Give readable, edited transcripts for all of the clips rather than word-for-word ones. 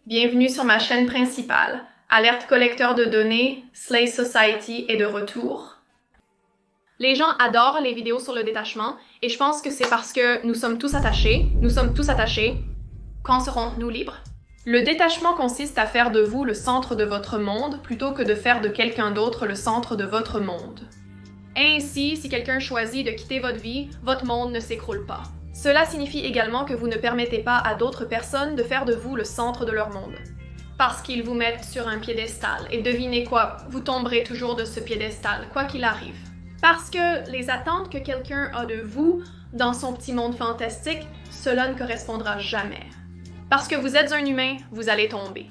Bienvenue sur ma chaîne principale. Alerte collecteur de données, Slay Society est de retour. Les gens adorent les vidéos sur le détachement et je pense que c'est parce que nous sommes tous attachés. Quand serons-nous libres? Le détachement consiste à faire de vous le centre de votre monde plutôt que de faire de quelqu'un d'autre le centre de votre monde. Ainsi, si quelqu'un choisit de quitter votre vie, votre monde ne s'écroule pas. Cela signifie également que vous ne permettez pas à d'autres personnes de faire de vous le centre de leur monde. Parce qu'ils vous mettent sur un piédestal. Et devinez quoi, vous tomberez toujours de ce piédestal, quoi qu'il arrive. Parce que les attentes que quelqu'un a de vous dans son petit monde fantastique, cela ne correspondra jamais. Parce que vous êtes un humain, vous allez tomber.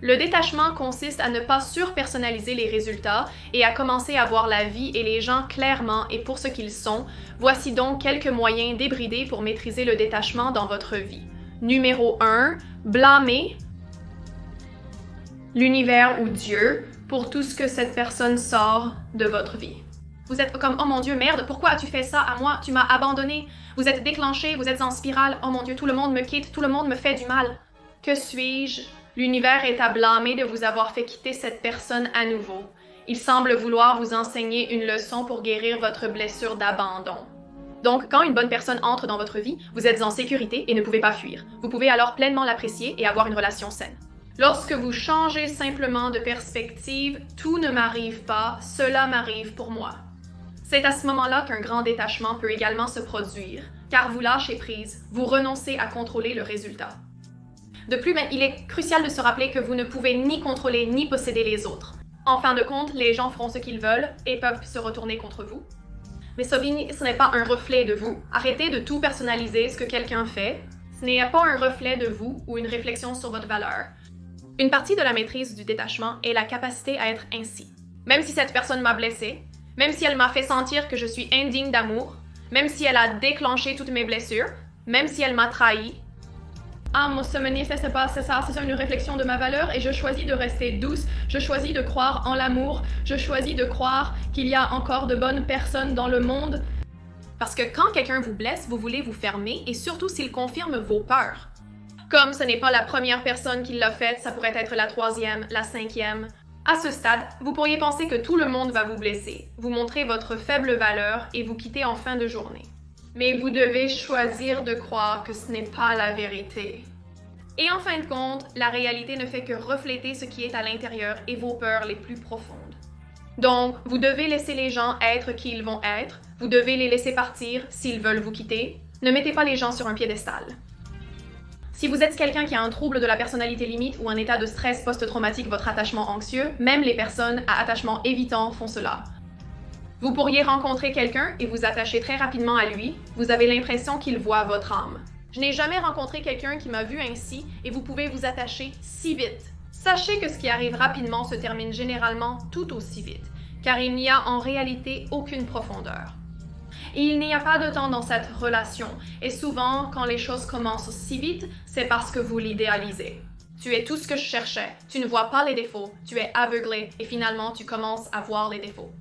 Le détachement consiste à ne pas surpersonnaliser les résultats et à commencer à voir la vie et les gens clairement et pour ce qu'ils sont. Voici donc quelques moyens débridés pour maîtriser le détachement dans votre vie. Numéro 1, blâmer l'univers ou Dieu pour tout ce que cette personne sort de votre vie. Vous êtes comme « Oh mon Dieu, merde, pourquoi as-tu fait ça à moi? Tu m'as abandonné. Vous êtes déclenché, vous êtes en spirale. Oh mon Dieu, tout le monde me quitte, tout le monde me fait du mal. Que suis-je? » L'univers est à blâmer de vous avoir fait quitter cette personne à nouveau. Il semble vouloir vous enseigner une leçon pour guérir votre blessure d'abandon. Donc, quand une bonne personne entre dans votre vie, vous êtes en sécurité et ne pouvez pas fuir. Vous pouvez alors pleinement l'apprécier et avoir une relation saine. Lorsque vous changez simplement de perspective, tout ne m'arrive pas, cela m'arrive pour moi. C'est à ce moment-là qu'un grand détachement peut également se produire, car vous lâchez prise, vous renoncez à contrôler le résultat. De plus, il est crucial de se rappeler que vous ne pouvez ni contrôler ni posséder les autres. En fin de compte, les gens feront ce qu'ils veulent et peuvent se retourner contre vous. Mais ce n'est pas un reflet de vous. Arrêtez de tout personnaliser ce que quelqu'un fait. Ce n'est pas un reflet de vous ou une réflexion sur votre valeur. Une partie de la maîtrise du détachement est la capacité à être ainsi. Même si cette personne m'a blessée, même si elle m'a fait sentir que je suis indigne d'amour, même si elle a déclenché toutes mes blessures, même si elle m'a trahi, moi, ce manifeste pas, c'est ça, c'est une réflexion de ma valeur et je choisis de rester douce, je choisis de croire en l'amour, je choisis de croire qu'il y a encore de bonnes personnes dans le monde. Parce que quand quelqu'un vous blesse, vous voulez vous fermer et surtout s'il confirme vos peurs. Comme ce n'est pas la première personne qui l'a fait, ça pourrait être la troisième, la cinquième. À ce stade, vous pourriez penser que tout le monde va vous blesser, vous montrer votre faible valeur et vous quitter en fin de journée. Mais vous devez choisir de croire que ce n'est pas la vérité. Et en fin de compte, la réalité ne fait que refléter ce qui est à l'intérieur et vos peurs les plus profondes. Donc, vous devez laisser les gens être qui ils vont être, vous devez les laisser partir s'ils veulent vous quitter. Ne mettez pas les gens sur un piédestal. Si vous êtes quelqu'un qui a un trouble de la personnalité limite ou un état de stress post-traumatique, votre attachement anxieux, même les personnes à attachement évitant font cela. Vous pourriez rencontrer quelqu'un et vous attacher très rapidement à lui, vous avez l'impression qu'il voit votre âme. Je n'ai jamais rencontré quelqu'un qui m'a vu ainsi et vous pouvez vous attacher si vite. Sachez que ce qui arrive rapidement se termine généralement tout aussi vite, car il n'y a en réalité aucune profondeur. Et il n'y a pas de temps dans cette relation, et souvent, quand les choses commencent si vite, c'est parce que vous l'idéalisez. Tu es tout ce que je cherchais, tu ne vois pas les défauts, tu es aveuglé, et finalement tu commences à voir les défauts.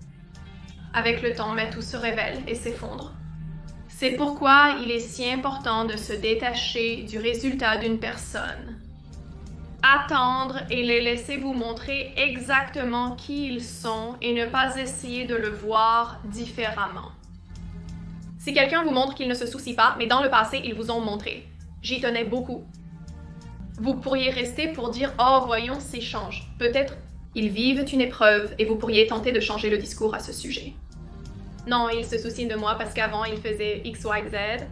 Avec le temps, tout se révèle et s'effondre. C'est pourquoi il est si important de se détacher du résultat d'une personne. Attendre et les laisser vous montrer exactement qui ils sont et ne pas essayer de le voir différemment. Si quelqu'un vous montre qu'il ne se soucie pas, mais dans le passé, ils vous ont montré. J'y tenais beaucoup. Vous pourriez rester pour dire « Oh, voyons s'ils changent ». Peut-être ils vivent une épreuve et vous pourriez tenter de changer le discours à ce sujet. Non, ils se soucient de moi parce qu'avant, ils faisaient X, Y, Z.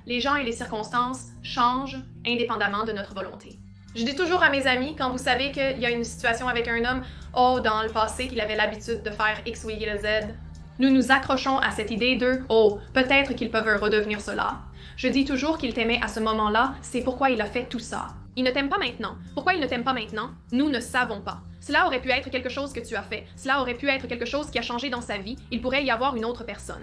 Les gens et les circonstances changent indépendamment de notre volonté. Je dis toujours à mes amis, quand vous savez qu'il y a une situation avec un homme, oh, dans le passé, qu'il avait l'habitude de faire X, Y, Z, nous nous accrochons à cette idée de « Oh, peut-être qu'ils peuvent redevenir cela ». Je dis toujours qu'il t'aimait à ce moment-là, c'est pourquoi il a fait tout ça. Il ne t'aime pas maintenant. Pourquoi il ne t'aime pas maintenant? Nous ne savons pas. Cela aurait pu être quelque chose que tu as fait. Cela aurait pu être quelque chose qui a changé dans sa vie. Il pourrait y avoir une autre personne.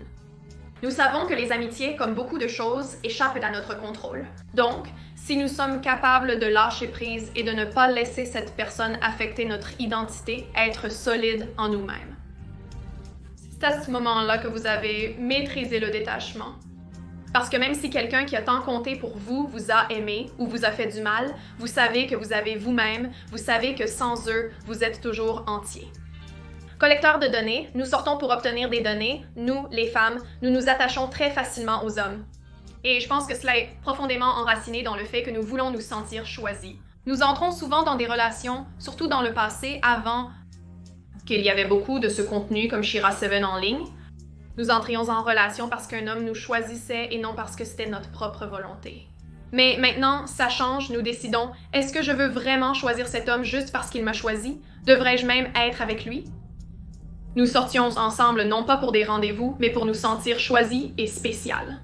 Nous savons que les amitiés, comme beaucoup de choses, échappent à notre contrôle. Donc, si nous sommes capables de lâcher prise et de ne pas laisser cette personne affecter notre identité, être solide en nous-mêmes. C'est à ce moment-là que vous avez maîtrisé le détachement. Parce que même si quelqu'un qui a tant compté pour vous vous a aimé ou vous a fait du mal, vous savez que vous avez vous-même, vous savez que sans eux, vous êtes toujours entier. Collecteurs de données, nous sortons pour obtenir des données. Nous, les femmes, nous nous attachons très facilement aux hommes. Et je pense que cela est profondément enraciné dans le fait que nous voulons nous sentir choisis. Nous entrons souvent dans des relations, surtout dans le passé, avant qu'il y avait beaucoup de ce contenu comme Shira 7 en ligne. Nous entrions en relation parce qu'un homme nous choisissait et non parce que c'était notre propre volonté. Mais maintenant, ça change, nous décidons, est-ce que je veux vraiment choisir cet homme juste parce qu'il m'a choisi? Devrais-je même être avec lui? Nous sortions ensemble non pas pour des rendez-vous, mais pour nous sentir choisis et spéciales.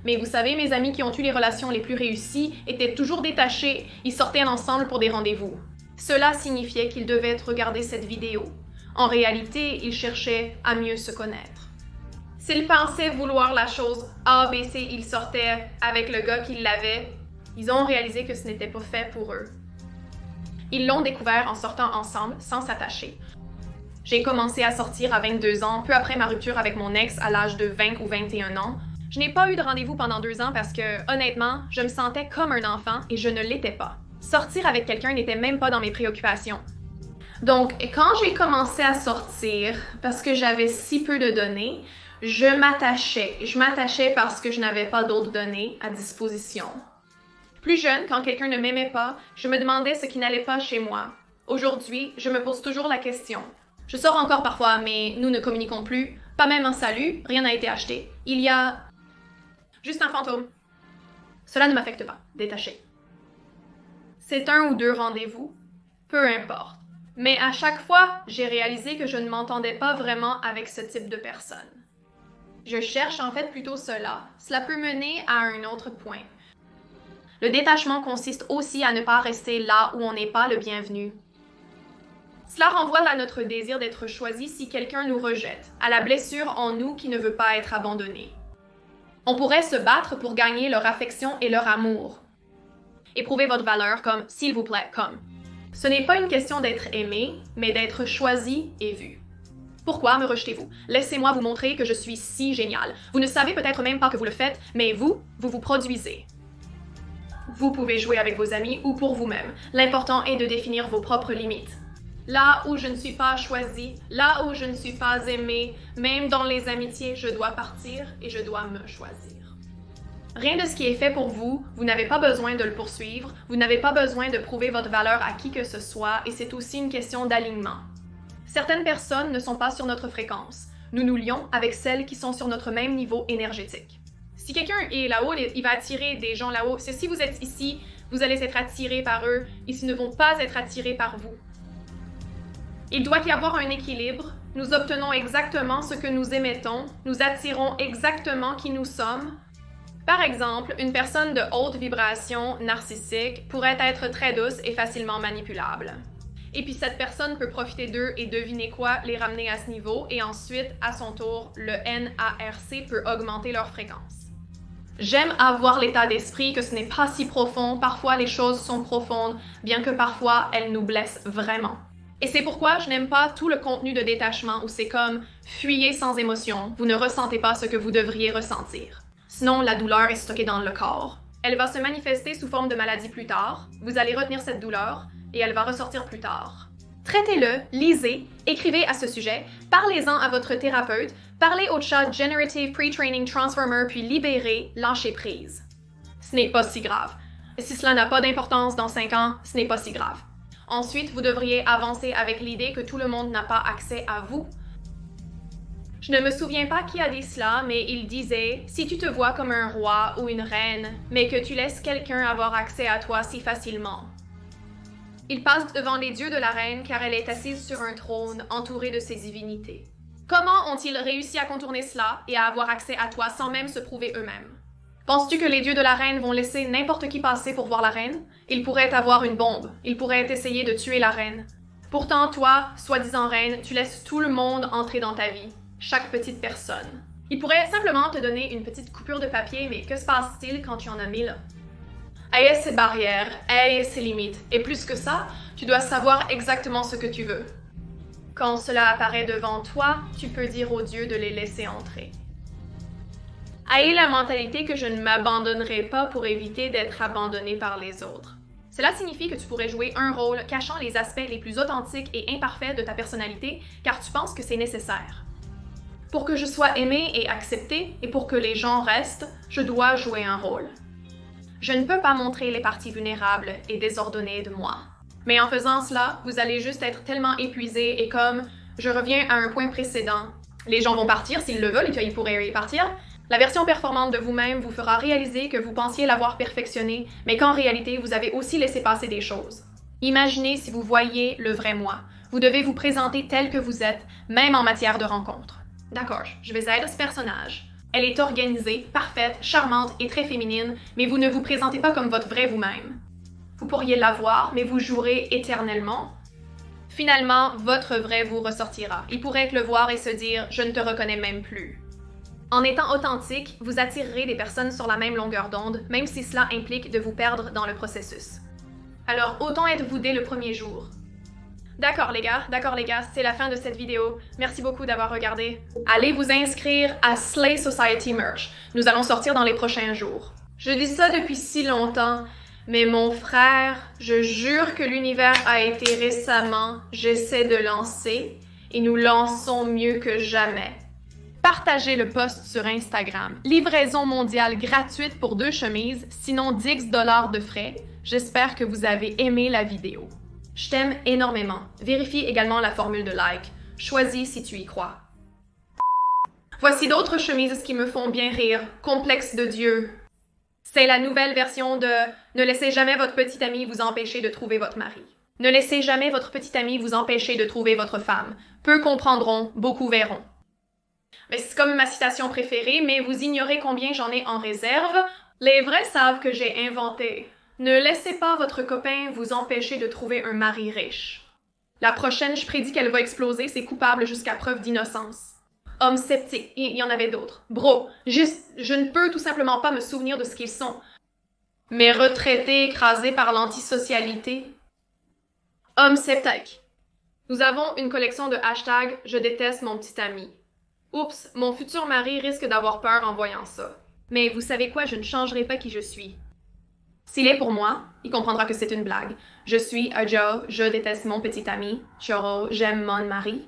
Mais vous savez, mes amis qui ont eu les relations les plus réussies étaient toujours détachés, ils sortaient ensemble pour des rendez-vous. Cela signifiait qu'ils devaient regarder cette vidéo. En réalité, ils cherchaient à mieux se connaître. S'ils pensaient vouloir la chose A, B, C, ils sortaient avec le gars qui l'avait, ils ont réalisé que ce n'était pas fait pour eux. Ils l'ont découvert en sortant ensemble, sans s'attacher. J'ai commencé à sortir à 22 ans, peu après ma rupture avec mon ex à l'âge de 20 ou 21 ans. Je n'ai pas eu de rendez-vous pendant 2 ans parce que, honnêtement, je me sentais comme un enfant et je ne l'étais pas. Sortir avec quelqu'un n'était même pas dans mes préoccupations. Donc, quand j'ai commencé à sortir, parce que j'avais si peu de données, je m'attachais. Je m'attachais parce que je n'avais pas d'autres données à disposition. Plus jeune, quand quelqu'un ne m'aimait pas, je me demandais ce qui n'allait pas chez moi. Aujourd'hui, je me pose toujours la question. Je sors encore parfois, mais nous ne communiquons plus. Pas même un salut, rien n'a été acheté. Il y a juste un fantôme. Cela ne m'affecte pas, détaché. C'est 1 ou 2 rendez-vous, peu importe. Mais à chaque fois, j'ai réalisé que je ne m'entendais pas vraiment avec ce type de personne. Je cherche en fait plutôt cela. Cela peut mener à un autre point. Le détachement consiste aussi à ne pas rester là où on n'est pas le bienvenu. Cela renvoie à notre désir d'être choisi si quelqu'un nous rejette, à la blessure en nous qui ne veut pas être abandonnée. On pourrait se battre pour gagner leur affection et leur amour. Éprouvez votre valeur comme « s'il vous plaît » comme. Ce n'est pas une question d'être aimé, mais d'être choisi et vu. Pourquoi me rejetez-vous? Laissez-moi vous montrer que je suis si génial. Vous ne savez peut-être même pas que vous le faites, mais vous vous produisez. Vous pouvez jouer avec vos amis ou pour vous-même. L'important est de définir vos propres limites. Là où je ne suis pas choisie, là où je ne suis pas aimée, même dans les amitiés, je dois partir et je dois me choisir. Rien de ce qui est fait pour vous, vous n'avez pas besoin de le poursuivre, vous n'avez pas besoin de prouver votre valeur à qui que ce soit et c'est aussi une question d'alignement. Certaines personnes ne sont pas sur notre fréquence. Nous nous lions avec celles qui sont sur notre même niveau énergétique. Si quelqu'un est là-haut, il va attirer des gens là-haut. Si vous êtes ici, vous allez être attirés par eux et ils ne vont pas être attirés par vous. Il doit y avoir un équilibre. Nous obtenons exactement ce que nous émettons. Nous attirons exactement qui nous sommes. Par exemple, une personne de haute vibration narcissique pourrait être très douce et facilement manipulable. Et puis cette personne peut profiter d'eux et devinez quoi, les ramener à ce niveau et ensuite, à son tour, le NARC peut augmenter leur fréquence. J'aime avoir l'état d'esprit que ce n'est pas si profond, parfois les choses sont profondes, bien que parfois elles nous blessent vraiment. Et c'est pourquoi je n'aime pas tout le contenu de détachement où c'est comme « fuyez sans émotion, vous ne ressentez pas ce que vous devriez ressentir ». Sinon, la douleur est stockée dans le corps. Elle va se manifester sous forme de maladie plus tard, vous allez retenir cette douleur et elle va ressortir plus tard. Traitez-le, lisez, écrivez à ce sujet, parlez-en à votre thérapeute, parlez au chat Generative Pre-Training Transformer puis libérez, lâchez prise. Ce n'est pas si grave. Et si cela n'a pas d'importance dans 5 ans, ce n'est pas si grave. Ensuite, vous devriez avancer avec l'idée que tout le monde n'a pas accès à vous. Je ne me souviens pas qui a dit cela, mais il disait « Si tu te vois comme un roi ou une reine, mais que tu laisses quelqu'un avoir accès à toi si facilement. » Il passe devant les dieux de la reine car elle est assise sur un trône entourée de ses divinités. Comment ont-ils réussi à contourner cela et à avoir accès à toi sans même se prouver eux-mêmes? Penses-tu que les dieux de la reine vont laisser n'importe qui passer pour voir la reine? Ils pourraient avoir une bombe, ils pourraient essayer de tuer la reine. Pourtant, toi, soi-disant reine, tu laisses tout le monde entrer dans ta vie, chaque petite personne. Ils pourraient simplement te donner une petite coupure de papier, mais que se passe-t-il quand tu en as 1000? Ayez ses barrières, ayez ses limites, et plus que ça, tu dois savoir exactement ce que tu veux. Quand cela apparaît devant toi, tu peux dire aux dieux de les laisser entrer. Ayez la mentalité que je ne m'abandonnerai pas pour éviter d'être abandonné par les autres. Cela signifie que tu pourrais jouer un rôle cachant les aspects les plus authentiques et imparfaits de ta personnalité car tu penses que c'est nécessaire. Pour que je sois aimé et accepté et pour que les gens restent, je dois jouer un rôle. Je ne peux pas montrer les parties vulnérables et désordonnées de moi. Mais en faisant cela, vous allez juste être tellement épuisé et comme je reviens à un point précédent, les gens vont partir s'ils le veulent et puis ils pourraient y partir. La version performante de vous-même vous fera réaliser que vous pensiez l'avoir perfectionné, mais qu'en réalité, vous avez aussi laissé passer des choses. Imaginez si vous voyez le vrai moi. Vous devez vous présenter tel que vous êtes, même en matière de rencontre. D'accord, je vais être ce personnage. Elle est organisée, parfaite, charmante et très féminine, mais vous ne vous présentez pas comme votre vrai vous-même. Vous pourriez l'avoir, mais vous jouerez éternellement. Finalement, votre vrai vous ressortira. Il pourrait le voir et se dire « je ne te reconnais même plus ». En étant authentique, vous attirerez des personnes sur la même longueur d'onde, même si cela implique de vous perdre dans le processus. Alors, autant être-vous dès le premier jour. D'accord les gars, c'est la fin de cette vidéo. Merci beaucoup d'avoir regardé. Allez vous inscrire à Slay Society Merch. Nous allons sortir dans les prochains jours. Je dis ça depuis si longtemps, mais mon frère, je jure que l'univers a été récemment, j'essaie de lancer, et nous lançons mieux que jamais. Partagez le post sur Instagram. Livraison mondiale gratuite pour 2 chemises, sinon 10 $ de frais. J'espère que vous avez aimé la vidéo. Je t'aime énormément. Vérifie également la formule de like. Choisis si tu y crois. Voici d'autres chemises qui me font bien rire. Complexe de Dieu. C'est la nouvelle version de « Ne laissez jamais votre petit ami vous empêcher de trouver votre mari ». Ne laissez jamais votre petit ami vous empêcher de trouver votre femme. Peu comprendront, beaucoup verront. Mais c'est comme ma citation préférée, mais vous ignorez combien j'en ai en réserve. Les vrais savent que j'ai inventé. Ne laissez pas votre copain vous empêcher de trouver un mari riche. La prochaine, je prédis qu'elle va exploser, c'est coupable jusqu'à preuve d'innocence. Homme sceptique, il y en avait d'autres. Bro, je ne peux tout simplement pas me souvenir de ce qu'ils sont. Mais retraités écrasés par l'antisocialité. Homme sceptique. Nous avons une collection de hashtags « Je déteste mon petit ami ». Oups, mon futur mari risque d'avoir peur en voyant ça. Mais vous savez quoi, je ne changerai pas qui je suis. S'il est pour moi, il comprendra que c'est une blague. Je suis un Joe, je déteste mon petit ami. Choro, j'aime mon mari.